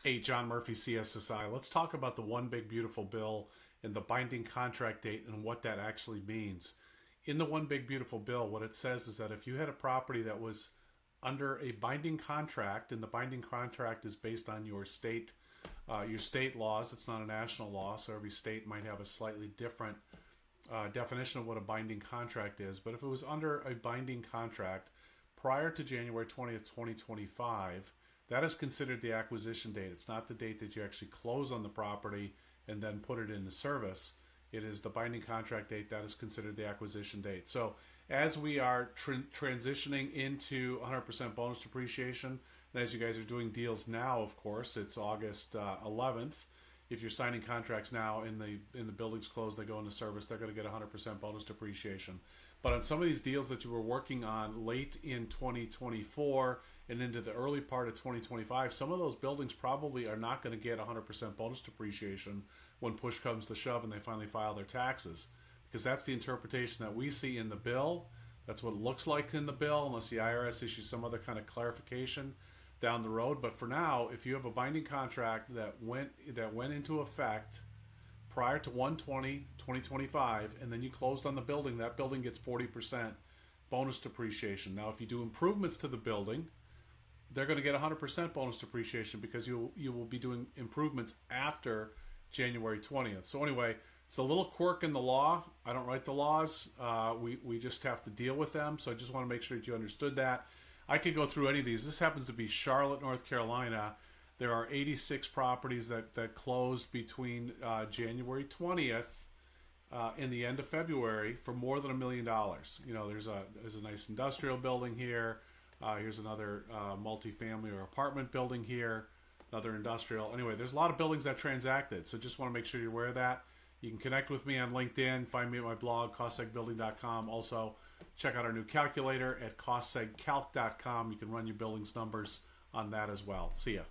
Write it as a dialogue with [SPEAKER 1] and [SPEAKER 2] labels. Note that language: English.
[SPEAKER 1] Hey, John Murphy, CSSI. Let's talk about the one big beautiful bill and the binding contract date and what that actually means. In the one big beautiful bill, what it says is that if you had a property that was under a binding contract, and the binding contract is based on your state laws. It's not a national law, so every state might have a slightly different definition of what a binding contract is. But if it was under a binding contract prior to January 20th, 2025, that is considered the acquisition date. It's not the date that you actually close on the property and then put it into service. It is the binding contract date that is considered the acquisition date. So as we are transitioning into 100% bonus depreciation, and as you guys are doing deals now, of course, it's August 11th. If you're signing contracts now in the buildings closed, they go into service, they're going to get 100% bonus depreciation. But on some of these deals that you were working on late in 2024 and into the early part of 2025, some of those buildings probably are not going to get 100% bonus depreciation when push comes to shove and they finally file their taxes. Because that's the interpretation that we see in the bill. That's what it looks like in the bill, unless the IRS issues some other kind of clarification down the road. But for now, if you have a binding contract that went into effect prior to 1/20/2025, and then you closed on the building, that building gets 40% bonus depreciation. Now, if you do improvements to the building, they're going to get 100% bonus depreciation because you will be doing improvements after January 20th. So anyway, it's a little quirk in the law. I don't write the laws. We just have to deal with them. So I just want to make sure that you understood that. I could go through any of these. This happens to be Charlotte, North Carolina. There are 86 properties that closed between January 20th and the end of February for more than $1 million. You know, there's a nice industrial building here. Here's another multifamily or apartment building here. Another industrial. Anyway, there's a lot of buildings that transacted. So just want to make sure you're aware of that. You can connect with me on LinkedIn. Find me at my blog, costsegbuilding.com. Also, check out our new calculator at costsegcalc.com. You can run your buildings numbers on that as well. See ya.